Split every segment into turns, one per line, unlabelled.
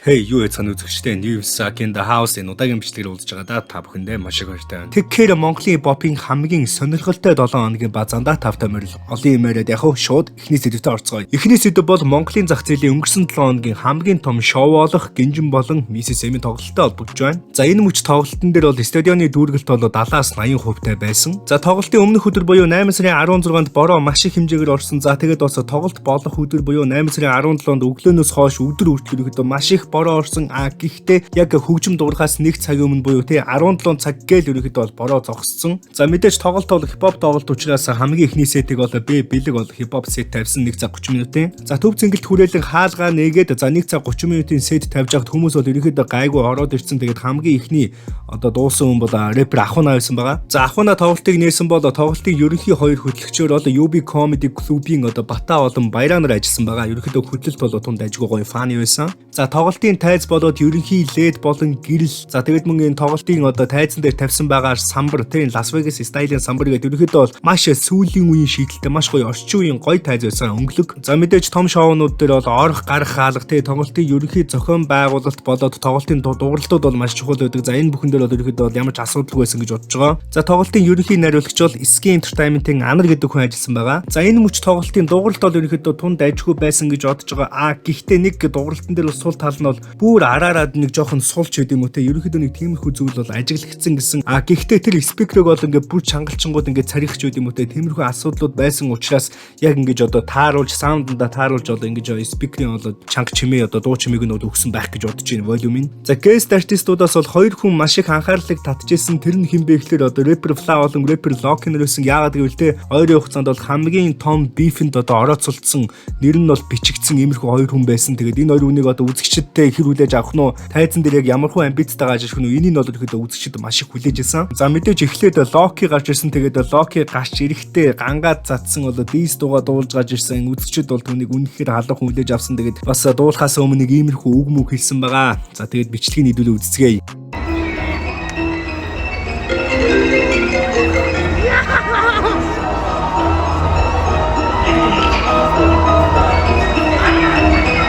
Hey, юу яцхан үзэгчтэй News in the House энэ удаагийн бичлэгээр уулзж байгаадаа та бүхэндээ маш их баяртай байна. Тэгэхээр Монголын попын хамгийн сонирхолтой 7 хоногийн базаанда тавтай морил олон юм яриад яхав шууд эхний сэдвтэ орцгоё. Эхний сэдв бол Монголын зах зээлийн өнгөрсөн 7 хоногийн хамгийн том шоу болох Гинжин болон Mrs. M-ийн тоглолттой холбогдож байна. За энэ мөч тоглолтын дээр бол стадионы дүүргэлт бол 70-аас 80% байсан. За тоглолтын өмнөх өдөр буюу 8 сарын 16-нд бороо маш их хэмжээгээр орсон. За тэгээд бас тоглолт болох өдөр буюу 8 сарын 17-нд өглөөнөөс хойш өдөр үргэлжлүүлэхэд маш их бороо орсон. Гэхдээ яг хөгжим дуурахаас 1 цагийн өмнө буюу 17 цаг гээл ерөөхдөө бол бороо зогссон. За мэдээж тоглолт бол хипхоп тоглолт учраас хамгийн эхний сетийг бол бэлэг бол хипхоп сет тавьсан 1 цаг 30 минутын. За төв цэнгэлт хүрээлэн хаалгаа нээгээд за 1 цаг 30 минутын сет тавьж байхад хүмүүс бол ерөөхдөө гайгүй ороод ирсэн. Тэгээд хамгийн эхний одоо дуусан хүн бол рэпер Ахуна байсан байгаа. За Ахуна тоглолтыг нээсэн бол тоглолтын ерөнхий хоёр хөтлөгчөөр одоо UB Comedy Club-ийн одоо Бата болон Баяранаар ажилласан байгаа. Ерөнхийдөө хөтлөлт бол тунд ажгүй гоё фаны байсан. За тоглолтын тайз болоод ерөнхий лед болон гэрэл. За тэгээд мөн энэ тоглолтын одоо тайзан дээр тавьсан байгаа самбар тийм Лас Вегас стилийн самбар гэдэг ерөнхийдөө бол маш сүүлийн үеийн шийдэлтэй маш гоё орчин үеийн гоё тайз байсан өнгөлөг. За мэдээж том шоунууд дээр бол орох гарах хаалга тийм тоглолтын ерөнхий зохион байгуулалт болоод тоглолтын дууралтууд бол маш чухал байдаг. За энэ бүхэн дээр бол ерөнхийдөө бол ямар ч асуудалгүй байсан гэж бодож байгаа. За тоглолтын ерөнхий найруулагч бол Ski Entertainment-ийн Анар гэдэг хүн ажилласан байгаа. За энэ мөч тоглолтын дууралт бол ерөнхийдөө тунд ажгүй байсан гэж бодож байгаа. Гэхдээ нэг дууралтан дээр бол сул тал нь бол бүр араараад нэг жоохон сулч гэдэг юм уу те ерөнхийдөө нэг тиймэрхүү зүйл бол ажиглагдсан гэсэн. Гэхдээ тэр спикерыг бол ингээд бүр чангалчингууд ингээд царихч гэдэг юм уу те тиймэрхүү асуудлууд байсан учраас яг ингээд одоо тааруулж саунданда тааруулж одоо ингээд спикерийн бол чанга чимээ одоо дуу чимээг нь бол өгсөн байх гэж бодож байна волюмын. За guest артистуудаас бол хоёр хүн маш их анхаарлыг татчихсан. Тэр нь хэн бэ гэхээр одоо рэпер Fla болон рэпер Lock-ын байсан. Яагаад гэвэл те хоёрын хугацаанд бол хамгийн том бифэнд одоо орооцолдсон нэр нь бол бичигдсэн иймэрхүү хоёр хүн байсан. Тэгээд энэ хоёр хүнийг одоо үзэгчдтэй хэрүүлээж авах нь тайзан дээр яг ямар хүн амбицтайгаа ажиллах нь энийг бол ихэд үзэгчд маш их хүлээж байсан. За мэдээж эхлээд Loki гарч ирсэн. Тэгээд Loki гарч ирэхдээ гангаад цацсан бол Beast дууга дуулж гарч ирсэн. Үзэгчд бол түүнийг үнэхээр халуухан хүлээж авсан. Тэгээд бас дуулахаас өмнө нэг иймэрхүү үг мөг хэлсэн байгаа. За тэгээд бичлэгийг нийлүүлээ үзцгээе.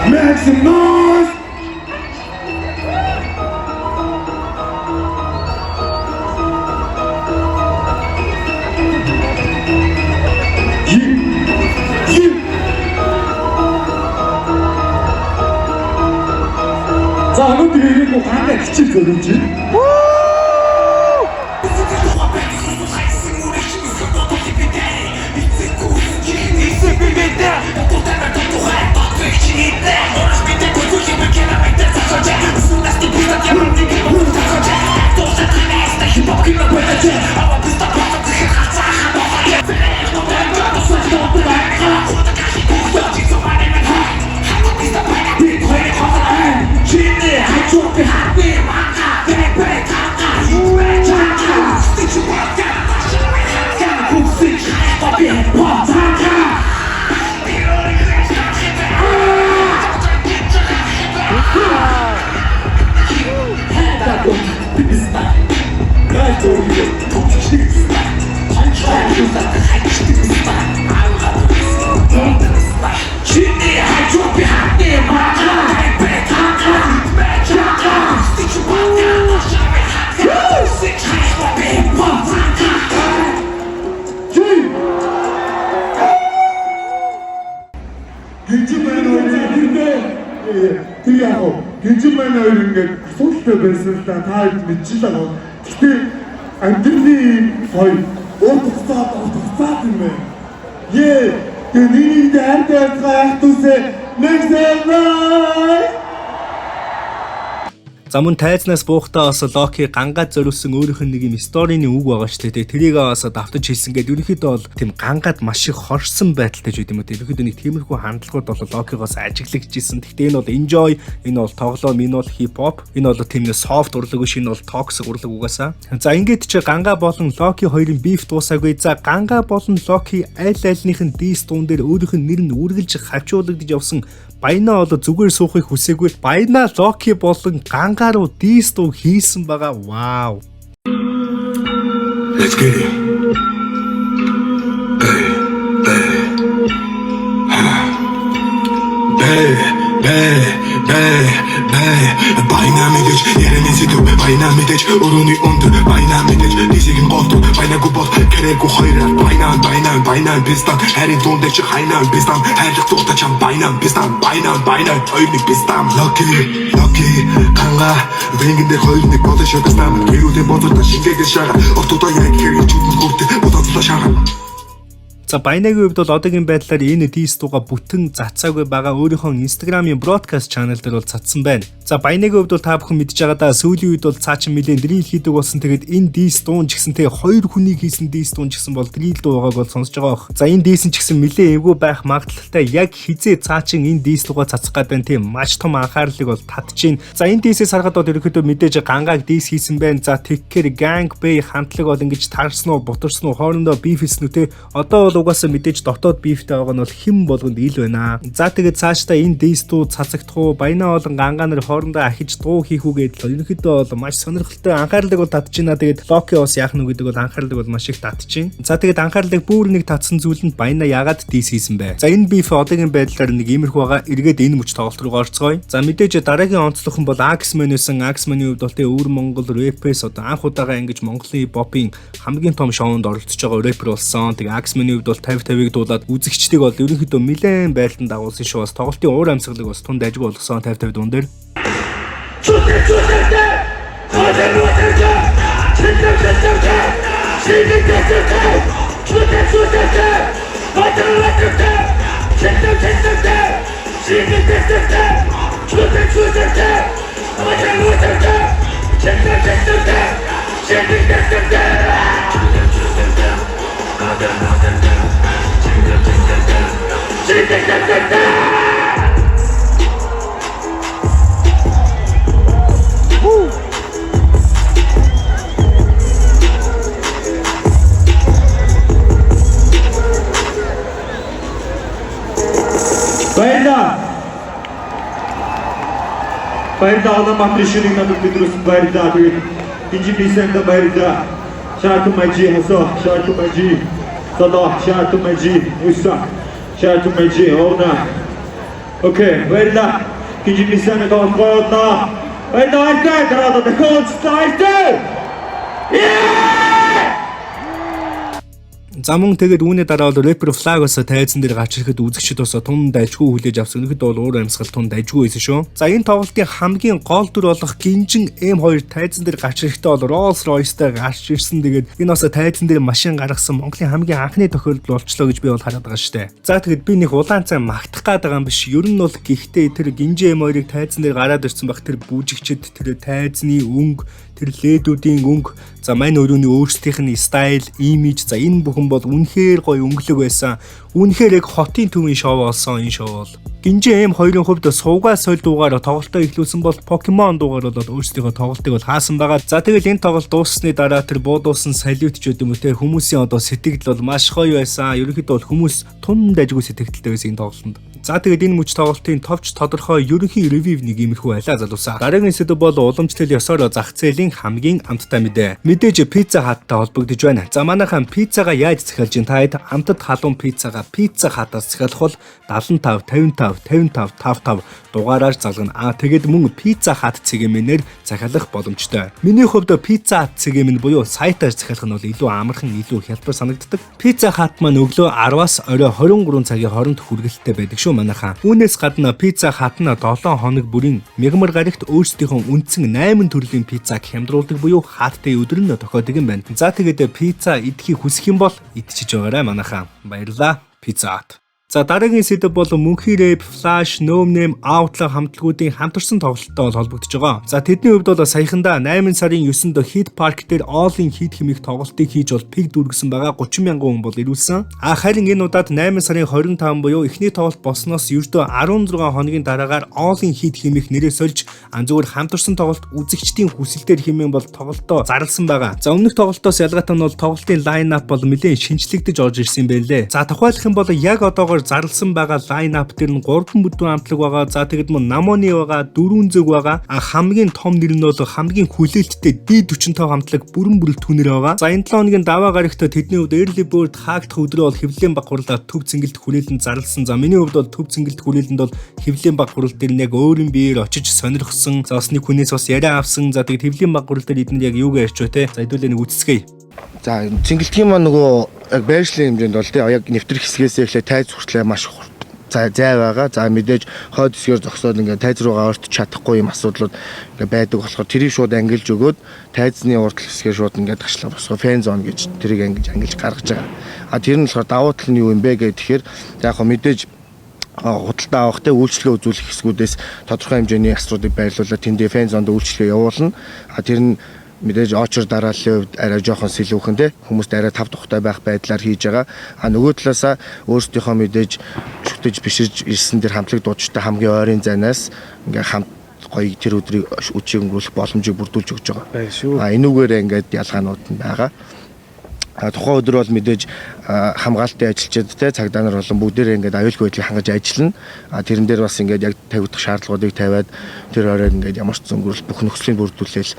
Maximum За өнөөдөр ирэх хаагаад хичээл зөрөж байна. Гинжин маань хоёр ингээд асуудалтай байсан л да та хэд мэдчихэж байгаа. Гэтэ амьдралын хоёр уцаа юм байна. Тэгээд энэ хамт байцгаа next level.
За мөн тайзнаас буухтаа бас Loki гангаад зориулсан өөрийнх нь нэг юм сторины үг байгаа ч лээ. Тэрийг бас давтаж хэлсэн гэдэг. Ерөнхийдөө бол тийм гангаад маш их хорсон байдалтай ч үгүй юм. Ерөнхийдөө нэг тиймэрхүү хандлагууд бол Loki-гоос ажиглагдчихсэн. Гэхдээ энэ бол enjoy, энэ бол тоглоом, энэ бол хип-хоп, энэ бол тийм soft урлаг биш, энэ бол toxic урлаг угаасаа. За ингээд чи гангаа болон Loki хоёрын beef дуусаагүй. За гангаа болон Loki айлных нь diss дуун дээр өөрийнх нь нэр нь үргэлж хавчуулагдж явсан. Баяна бол зүгээр суухыг хүсээгүй. Баяна Loki болон гангаа руу diss дуу хийсэн байгаа. Wow.
Let's get it. Bad, bad, bad,
Байна мэдээж ярины сэдв байна мэдээж өрөөний өндөр байна мэдээж дисийн голд байнаагүй бол кэрээгүй хоёроо байна бистан харин дундаж хайна бистан хайрлах тухтай чам байна бистан байна хоёрны бистан lucky канга вингэн дээр хоёрны бодож шатсан гэрүүдээ бодож шингээгээ шага ортодоо яг хэрэг чүтэн хүртэ бодож шага.
За Баянагийн хувьд бол одоогийн байдлаар энэ дистуга бүтэн цацаагүй байгаа өөрийнхөө Instagram-ийн broadcast channel дээр бол цацсан байна. За Баянагийн хувьд бол та бүхэн мэдж байгаа да сүүлийн үед бол цаачин нэлээд drill хийдэг болсон. Тэгээд энэ дист дуун ч гэсэн хоёр хүний хийсэн дист дуун ч гэсэн бол drill дуугааг бол сонсож байгаа бох. За энэ дист ч гэсэн нэлээд эвгүй байх магадлалтай яг хизээ цаачин энэ дист дугаа цацах гэдэг нь тийм маш том анхаарлыг бол татчихээн. За энэ дистээс харахад бол ерөөхдөө мэдээж гангааг дист хийсэн байна. За Tekker Gang Bay хамтлаг бол ингэж таарсан уу, бутарсан уу, хоорондоо beef хийсэн үү те. Одоо угаасаа мэдээж дотоод бифтэй байгаа нь бол хэн болгонд ил байна. За тэгээд цаашдаа энэ дистүү цацагдах уу, баянаа болон гангаа нар хоорондоо ахиж дуу хийх үү гэдэл ерөнхийдөө бол маш сонирхолтой анхаарлыг бол татчихна. Тэгээд Loki бас яах нь гэдэг бол анхаарлыг бол маш их татчихин. За тэгээд анхаарлыг бүр нэг татсан зүйл нь баянаа ягаад дис хийсэн бэ? За энэ биф одоогийн байдлаар нэг иймэрхүү байгаа. Эргээд энэ мөч тоглолт руу орцгоё. За мэдээж дараагийн онцлогхон бол Axman байсан. Axman-ийн хувьд бол өвөр Монгол рэпээс одоо анх удаага ингэж Монголын попын хамгийн том шоунд оролцож байгаа рэпер болсон. Тэгээд Axman-ийн хувьд бол 50-50-ыг дуулаад үзэгчдийг бол ерөнхийдөө нэлээд байлдан дагуулсан шүү. Бас тоглолтын уур амьсгалыг бас тунд ажиг болгосон 50-50 дуун дээр.
Баярлалаа намайг ширин надад бидрус баярлалаа. Тэгээд инженерсэнд баярлалаа. Шаарту мажи хасо, шаарту мажи. Садо шаарту мажи, уса. Шаарту мажи орна. Окей, баярлалаа. Инженерсэнд тоолгоодна. Баярлалаа гараад тохиолж таартай. За мөн тэгээд үүний дараа бол Rapper Flag-ос тайзан дээр гарч ирэхэд үзэгчид бас тун дайжгүй хүлээж авсан. Өнөөдөр бол уур амьсгал тун дайжгүй байсан шүү. За энэ тоглолтын хамгийн гол дүр болох Гинжин M2 тайзан дээр гарч ирэхдээ бол Rolls Royce-тай гарч ирсэн. Тэгээд энэ бас тайзан дээр машин гаргасан Монголын хамгийн анхны тохиолдол болчлоо гэж би бол хараад байгаа штэ. За тэгээд би нэг улаан цай магтах гээд байгаа юм биш. Ер нь бол гэхдээ тэр Гинжин M2-ыг тайзан дээр гараад ирсэн байх тэр бүжигчд тэр тайзны өнгө тэр ледүүдийн өнгө за мань өрөөний өөрсдийнх нь стайл, имиж за энэ бүхэн бол үнэхээр гоё өнгөлөг байсан. Үнэхээр яг хотын төвийн шоу болсон энэ шоу бол. Гинжин M2-ын хувьд суугаа соль дуугаар тоглолтоо эхлүүлсэн бол Pokemon дуугаар бол өөрсдийнхөө тоглолтыг бол хаасан байгаа. За тэгэл энэ тоглолт дууссаны дараа тэр буудуулсан салют ч гэдэм үү те хүмүүсийн одоо сэтгэл бол маш гоё байсан. Ерөнхийдөө бол хүмүүс тунд ажгүй сэтгэлтэй байсан энэ тоглолтод. За тэгээд энэ мөч тоглолтын товч тодорхой ерөнхий ревю нэг иймэрхүү байлаа залуусаа. Дараагийн сэдв бол уламжлал ёсоор зах зээлийн хамгийн амттай мэдээ. Мэдээж Pizza Hut-тай холбогдож байна. За манайхан пиццагаа яаж захиалж ин таад амтд халуун пиццагаа Pizza Hut-аас захиалах бол 75 55 55 55 дугаараар залгана. Тэгээд мөн Pizza Hut цэгэмээр захиалах боломжтой. Миний хувьд Pizza Hut цэгэм нь буюу сайтаар захиалах нь бол илүү амархан, илүү хялбар санагддаг. Pizza Hut маань өглөө 10-аас орой 23 цагийн хооронд хүргэлттэй байдаг шүү манайхан. Үүнээс гадна Pizza Hut нь 7 хоног бүрийн мягмар гарагт өөрсдийнхөө үндсэн 8 төрлийн пиццаг хямдруулдаг буюу хаттай өдөр нь тохиодог юм байна. За тэгээд пицца идэхийг хүсэх юм бол идчихэж байгаарай манайхан. Баярлалаа Pizza Hut. За дараагийн сэдв бол мөнхийн рэп, флаш, ноомнэм, аутлаг хамтлагуудын хамтарсан тоглолттой холбогдож байгаа. За тэдний хувьд бол саяхандаа 8 сарын 9-нд Hit Park дээр All-in Hit хэмээх тоглолтыг хийж бол пиг дүүргэсэн байгаа 30 мянган хүн бол ирүүлсэн. Харин энэ удаад 8 сарын 25 буюу эхний тоглолт болсноос ердөө 16 хоногийн дараагаар All-in Hit хэмээх нэрээ сольж зүгээр хамтарсан тоглолт үзэгчдийн хүсэлтээр хэмээн бол тоглолтоо зарласан байгаа. За өмнөх тоглолтоос ялгаатай нь бол тоглолтын лайн ап бол нэлээд шинжлэгдэж орж ирсэн юм байлээ. За тухайлах юм бол яг одоогоор зарласан байгаа лайн ап дээр нь 3 бүдүүн хамтлаг байгаа. За тэгэд мөн Намоны байгаа, 4 зөв байгаа. Хамгийн том нэр нь бол хамгийн хүлээлттэй D45 хамтлаг бүрэн бүрэлдэхүүнээр байгаа. За энэ 7 хоногийн даваа гарагт тэдний хувьд early bird хаагдах өдрөө бол хэвлэлийн баг хурлаа төв цэнгэлт хүрээлэн зарласан. За миний хувьд бол төв цэнгэлт хүрээлэнд бол хэвлэлийн баг хурал дээр нь яг өөрийн биеэр очиж сонирхсон. За бас нэг хүнээс бас яриа авсан. За тэгэд хэвлэлийн баг хурал дээр эднэр яг юуг ярьж вэ те. За хэдүүлээ нэг үцэцгээе.
За цэнгэлтгийн маань нөгөө яг байршлын хэмжээнд бол яг нэвтрэх хэсгээс эхлээ тайз хүртлээ маш зай байгаа. За мэдээж хойд хэсгээр зогсоод ингээд тайз руугаа орч чадахгүй юм асуудлууд ингээд байдаг болохоор тэрийг шууд ангилж өгөөд тайзны урдл хэсгээр шууд ингээд ташлаа босгоо фэн зон гэж тэрийг ангилж гаргаж байгаа. Тэр нь болохоор давуу тал нь юу юм бэ гэхээр яг хөө мэдээж худалдаа авах те үйлчлэгээ үзүүлэх хэсгүүдээс тодорхой хэмжээний асуудыг байрлуулаад тэндээ фэн зонд үйлчлэгээ явуулна. Тэр нь мэдээж очор дарааллын хувьд арай жоохон сэлүүхэн те хүмүүст арай тав тухтай байх байдлаар хийж байгаа. Нөгөө талаасаа өөрсдийнхөө мэдээж шүтэж биширж ирсэн тэр хамтлаг дуучтай хамгийн ойрын зайнаас ингээ хамт гоё тэр өдрийг үчиг өнгөрүүлэх боломжийг бүрдүүлж өгч байгаа. Энүүгээрээ ингээд ялгаанууд нь байгаа. Тухайн өдөр бол мэдээж хамгаалтын ажилчид те цагдаа нар болон бүгдээрээ ингээд аюулгүй байдлыг хангаж ажиллана. Тэрэн дээр бас ингээд яг тавигдах шаардлагуудыг тавиад тэр оройг ингээд ямар ч зөнгөрөл бүх нөхцөлийг бүрдүүлээл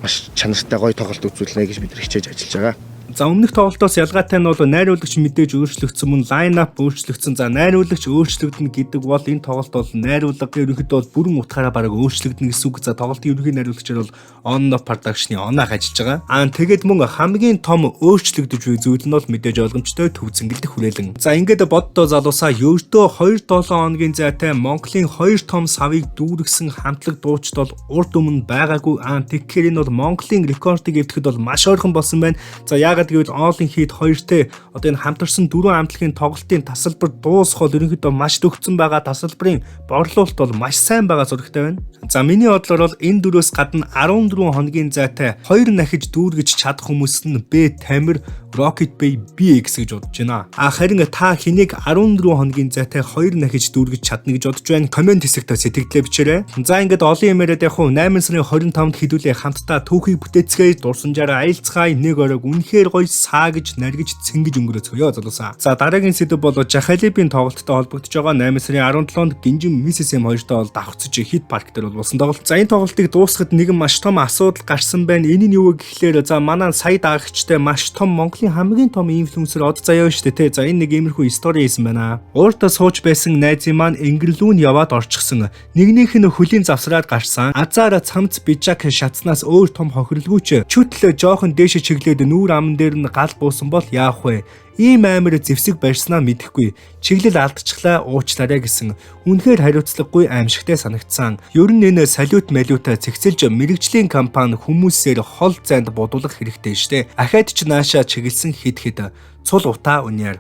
маш чанартай гоё тоглолт үзүүлнэ гэж бид хичээж ажиллаж байгаа.
За өмнөх тоглолтоос ялгаатай нь бол найруулагч мэдээж өөрчлөгдсөн, мөн лайн ап өөрчлөгдсөн. За найруулагч өөрчлөгдөн гэдэг бол энэ тоглолт бол найруулга ерөнхийдөө бол бүрэн утгаараа бараг өөрчлөгдөн гэсэн үг. За тоглолтын ерөнхий найруулагчаар бол On Off Production-ы онаах ажиллаж байгаа. Тэгээд мөн хамгийн том өөрчлөгдөж буй зүйл нь бол мэдээж ойлгомжтой төв цэнгэлдэх хүрээлэн. За ингээд боддоо залуусаа ердөө 2-7 хоногийн зайтай Монголын 2 том савыг дүүргэсэн хамтлаг дуучид бол урд өмнө байгаагүй. Тэгэхээр энэ бол Монголын рекордыг эвдэхэд бол маш ойрхон болсон байна. За яагаад гэвэл All-in Heat 2-тэй одоо энэ хамтарсан 4 хамтлагийн тоглолтын тасалбар дуусхол ерөнхийдөө маш төгссөн байгаа. Тасалбарын борлуулалт бол маш сайн байгаа зурагтай байна. За миний бодлоор бол энэ дөрөөс гадна 14 хоногийн зайтай 2 нахиж дүүргэж чадах хүмүүс нь Б Тамир, Rocket Bay BX гэж бодож байна. Харин та хэнийг 14 хоногийн зайтай 2 нахиж дүүргэж чадна гэж бодож байна? Комент хэсэгт сэтгэлдээ бичээрэй. За ингээд олон юм яриад яг 8 сарын 25-нд хэдүүлээ хамтдаа түүхийг бүтээцгээе, дурсамжаараа аялцгаая, нэг оройг үнэхээр гоё саа гэж наргиж цэнгэж өнгөрөөцгөөё залуусаа. За дараагийн сэдв бол Жахалибийн тоглолттой холбогдож байгаа 8 сарын 17-нд Гинжин Миссисэм 2-той бол давхцаж хит парк дээр болсон тоглолт. За энэ тоглолтыг дуусгахад нэгэн маш том асуудал гарсан байна. Энэ нь юу вэ гэхлээр за манай сая даагчтай маш том Монголын хамгийн том инфлюенсер Од Заяа шүү дээ те. За энэ нэг иймэрхүү стори хийсэн байна. Ууртаа сууж байсан найзын маань Ингэрлүүн яваад орчихсон. Нэгнийх нь хөлийн завсраад гарсан. Азаара цамц бижак шатснаас өөр том хохирлгүйч чүтлээ жоохон дээше чиглээд нүүр амн дээр нь гал буусан бол яах вэ? Ийм амар зэвсэг барьснаа мэдэхгүй. Чиглэл алдчихлаа уучлаарай гэсэн. Үнэхээр хариуцлагагүй аимшигтай санагдсан. Ер нь энэ салют малюта цэгцэлж мэрэгжлийн компани хүмүүсээр хол зайд бодуулах хэрэгтэй штэ. Ахаад ч наашаа чиглэсэн хэд цул утаа үнээр.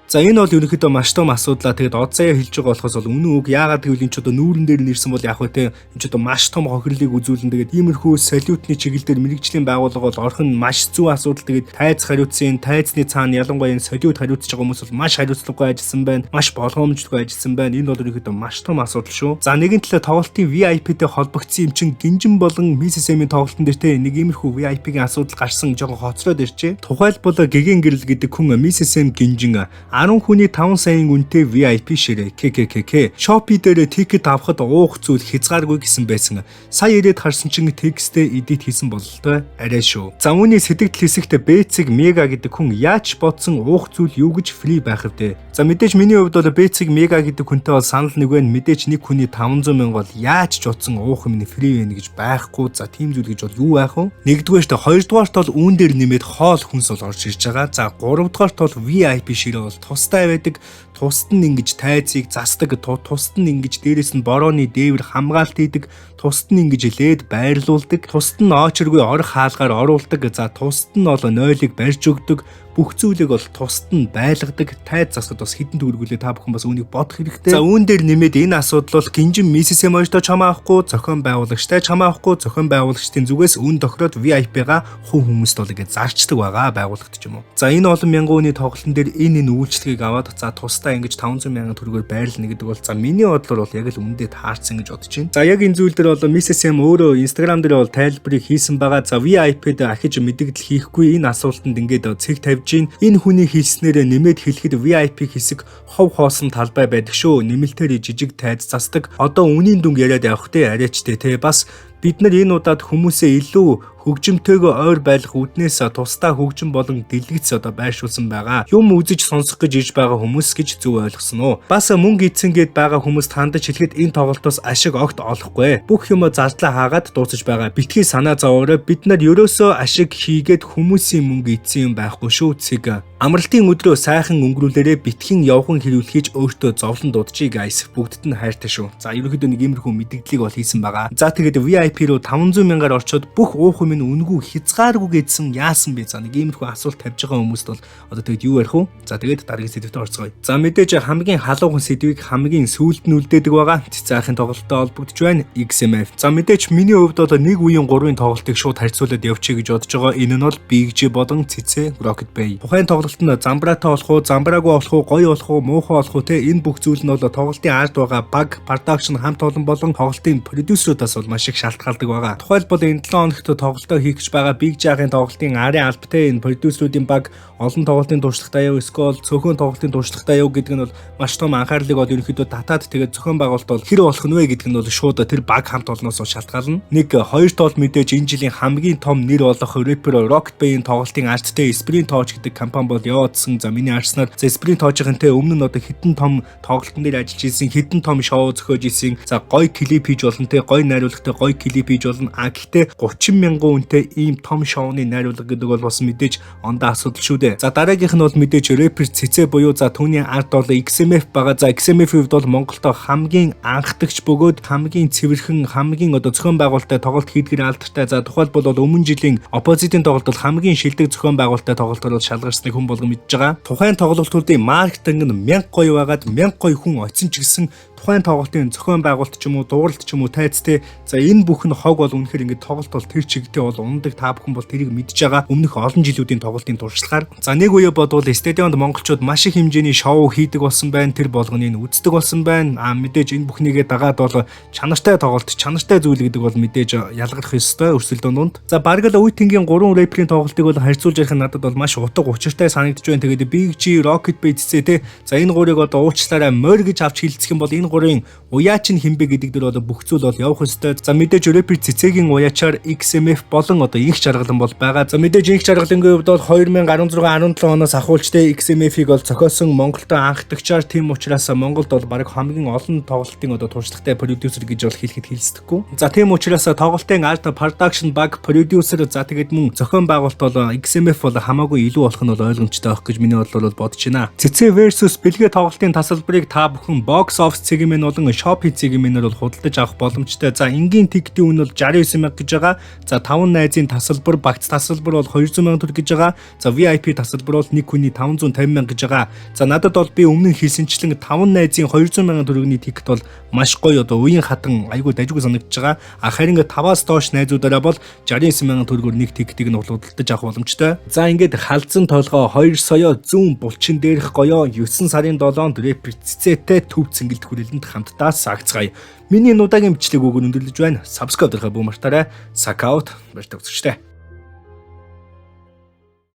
За энэ бол ерөнхийдөө маш том асуудлаа. Тэгээд Од Заяа хэлж байгаа болохоос бол үнэн үг. Яагаад гэвэл энэ ч одоо нүүрэн дээр нэрсэн бол яг хөө те энэ ч одоо маш том хохирлыг үзүүлэн тэгээд иймэрхүү салютны чиглэлээр мэрэгжлийн байгууллага бол орхон маш зүү асуудал. Тэгээд тайз хариуцсан, тайзны цаана ялангуяа энэ салют хариуцж байгаа хүмүүс бол маш хариуцлагагүй ажилласан байна. Маш болгоомжтой ажилласан байна. Энэ бол ерөнхийдөө маш том асуудал шүү. За нэгэн талаа тоглолтын VIP-тэй холбогдсон юм чин Гинжин болон Миссисэми тоглолтын дээр те нэг иймэрхүү VIP-ийн асуудал гарсан жоохон хоцроод ирчээ. Тухайлбал Гэгэн гэрэл гэдэг хүн Миссисэм Гинжин 10 хүний 5 саяын үнэтэй VIP ширээ ККК Shopee дээр тикет авахд уух зүйл хязгааргүй гэсэн байсан. Сая ирээд харсан чинь текстээ эдит хийсэн бололтой арай шүү. За үүний сэтгэл хэсэгт Бэцэг Мега гэдэг хүн яаж бодсон уух зүйл юу гэж фри байх вэ? За мэдээж миний хувьд бол Бэцэг Мега гэдэг хүнтэй бол санал нэг байна. Мэдээж нэг хүний 500 мянга бол яаж ч утсан уух юм фри вэ гэж байхгүй. За тийм зүйл гэж бол юу байх вэ? Нэгдүгээрт хоёрдугаарт бол үүн дээр нэмээд хоол хүнс бол орж ирж байгаа. За гуравдугаарт бол VIP ширээ бол тустай байдаг. Тусад нь ингэж тайзыг засдаг, тусад нь ингэж дээрээс нь борооны дээвэр хамгаалт хийдэг, тусад нь ингэж лед байрлуулдаг, тусад нь очиргүй ор хаалгаар оруулдаг, за тусад нь бол нойлыг барьж өгдөг, бүх зүйлийг бол тусад нь байлгадаг тайз засахад бас хэдэн төгрөгөлөө та бүхэн бас үүнийг бодох хэрэгтэй. За үүн дээр нэмээд энэ асуудал бол гинжин Mrs. Emoji-той чамаа авахгүй, зохион байгуулагчтай чамаа авахгүй, зохион байгуулагчдын зүгээс үн тохироод VIP-га хувь хүмүүст бол ингэ зарчдаг байгаа байгууллагт ч юм уу. За энэ олон мянган хүний тоглолтын дээр энэ үйлчлэгийг аваад за тусдаа ингэж 500 мянган төгрөгөөр байрлана гэдэг бол за миний бодлоор бол яг л үндэ таарсан гэж бодож байна. За яг энэ зүйл дээр бол Mrs. M өөрөө Instagram дээр бол тайлбарыг хийсэн байгаа. За VIP-д ахиж мэдээлэл хийхгүй энэ асуултанд ингээд цэг тавьж гин. Энэ хүний хэлснээр нэмээд хэлэхэд VIP хэсэг хов хоосон талбай байдаг шүү. Нэмэлтээр жижиг тайз засдаг. Одоо үнийн дүнг яриад явах те арайчтэй те бас бид нар энэ удаад хүмүүсээ илүү хөгжимтэйгөө ойр байлгах үүднээс тусдаа хөгжим болон дэлгэц байршуулсан байгаа. Юм үзэж сонсох гэж иж байгаа хүмүүс гэж зөв ойлгосон уу? Бас мөнгө ийдсэн гээд байгаа хүмүүс тандаж хэлэхэд энэ тоглолтоос ашиг огт олохгүй. Бүх юм зардлаа хаагаад дуусаж байгаа. Битгий санаа зовоорой. Бид нар ерөөсөө ашиг хийгээд хүмүүсийн мөнгө ийдсэн юм байхгүй шүү. Цэг амралтын өдрөө сайхан өнгөрүүлээрээ битгий явхан хэрүүлхийж өөртөө зовлон дуудчихъя guys. Бүгдд нь хайртай шүү. За ерөнхийдөө нэг иймэрхүү мэдээллийг бол хийсэн байгаа. За тэгээд VIP руу 500 мянгаар орчоод бүх уух юм үнгүй хязгааргүй гэдсэн яасан бэ? За нэг иймэрхүү асуулт тавьж байгаа хүмүүст бол одоо тэгээд юу ярих вэ? За тэгээд дараагийн сэдвээр орцгоё. За мэдээж хамгийн халуухан сэдвийг хамгийн сүүлд нь үлдээдэг байгаа. Цэцаахын тоглолттой холбогдож байна. XMF. За мэдээж миний хувьд бол нэг үеийн 3-ын тоглолтыг шууд харьцуулаад явчих гэж бодож байгаа. Энэ нь бол BG болон Цэцэ Rocket Bay. Тухайн тоглолтод замбраатай болох уу, замбраагүй болох уу, гоё болох уу, муухай болох уу те энэ бүх зүйл нь бол тоглолтын ард байгаа баг, production хамт олон болон тоглолтын продюсерудаас бол маш их шалтгаалдаг байгаа. Тухайлбал энэ 7 хоногт тоглолтоо хийх гэж байгаа Big Jag-ын тоглолтын арын албатай энэ продюсеруудын баг олон тоглолтын туршлагатай яв эсвэл цөөхөн тоглолтын туршлагатай яв гэдэг нь бол маш том анхаарлыг бол ерөнхийдөө татаад тэгээд зохион байгуулалт бол хэр болох нь вэ гэдэг нь бол шууд тэр баг хамт олноос шалтгаална. Нэг хоёр тоол мэдээж энэ жилийн хамгийн том нэр болох рэпер Rocket Bay-ийн тоглолтын арттай Sprint Touch гэдэг компани бол яваадсан. За миний арснаар за Sprint Touch-ынтэй өмнө нь одоо хэдэн том тоглолтын дээр ажиллаж ирсэн, хэдэн том шоу зохиож ирсэн. За гоё клип хийж болно те, гоё найруулгатай гоё клип хийж болно. А гэхдээ 30 мянган үнэтэй ийм том шоуны найруулга гэдэг бол бас мэдээж ондоо асуудал шүү дээ. За дараагийнх нь бол мэдээж рэпер Цэцэ буюу за түүний арт бол XMF байгаа. За XMF-ийн хувьд бол Монголдо хамгийн анхдагч бөгөөд хамгийн цэвэрхэн, хамгийн одоо зохион байгуулалттай тоглолт хийдгэр алдартай. За тухайлбал бол өмнө жилийн Opposite-ийн тоглолт бол хамгийн шилдэг зохион байгуулалттай тоглолтоор бол шалгарсныг хүн болгон мэдж байгаа. Тухайн тоглолтуудын маркетинг нь 1000 гоё байгаад 1000 гоё хүн очсон ч гэсэн тухайн тоглолтын зохион байгуулалт ч юм уу, дууралт ч юм уу тайцтэй. За энэ бүх нь хог бол үнэхээр ингээд тоглолт бол тэр чигтээ бол ундаг та бүхэн бол тэрийг мэдж байгаа. Өмнөх олон жилүүдийн тоглолтын туршлагаар. За нэг үе бодвол стадионд монголчууд маш их хэмжээний шоу хийдэг болсон байна. Тэр болгоныг үздэг болсон байна. А мэдээж энэ бүхнийгээ дагаад бол чанартай тоглолт, чанартай зүйл гэдэг бол мэдээж ялгарх ёстой өрсөл дунд. За бараг л үеийнгийн 3 рэперийн тоглолтыг бол харьцуулж ярих нь надад бол маш утга учиртай санагдж байна. Тэгээд Big G, Rocket Bay цэцээ те. За энэ гурыг одоо уучлаарай морь гэж авч хэлцэх юм бол энэ гурийн уяач нь хинбэ гэдэг дээр бол бүх зүйл бол явах ёстой. За мэдээж рэпер цэцэгийн уяачаар XMF болон одоо инх чаргалан бол байгаа. За мэдээж инх чаргалангийн хувьд бол 2016-17 оноос ахуулжтэй XMF-ийг бол зохиосон Монголдо анхдагчаар тийм учраас Монголд бол баг хамгийн олон тоглолтын одоо туршлагатай продюсер гэж бол хэлэхэд хэлсдэхгүй. За тийм учраас тоглолтын арт production баг продюсер за тэгээд мөн зохион байгуулалт бол XMF бол хамаагүй илүү болох нь бол ойлгомжтой байх гэж миний бодлоор бол бодож байна. Цэцэ versus бэлгээ тоглолтын тасалбарыг та бүхэн box office цэгийн болон Shopee цэгийн бол худалдаж авах боломжтой. За энгийн тикетийн үн бол 69 мянга гэж байгаа. За 5 найзын тасалбар, багц тасалбар бол 200 мянга төгрөг гэж байгаа. За VIP тасалбар бол нэг хүний 550 мянга гэж байгаа. За надад бол би өмнө нь хэлсэнчлэн 5 найзын 200 мянга төгрөгийн тикет бол маш гоё одоо үеийн хатан айгүй дажгүй санагдаж байгаа. А харин 5-аас доош найзуудаараа бол 69 мянга төгрөгөөр нэг тикетийг нь худалдаж авах боломжтой. За ингээд халдсан толгой 2 соёо зүүн булчин дээрх гоёо 9 сарын 7-нд рэпер Цэцэтэй төв цэнгэлт хүрээлэнд хамтдаа сагцгаая. Миний нудагийн бичлэг өгөн өндөрлөж байна. Subscribe дарахаа бүү мартаарай. Сакаут баяртай үзэгчтэй.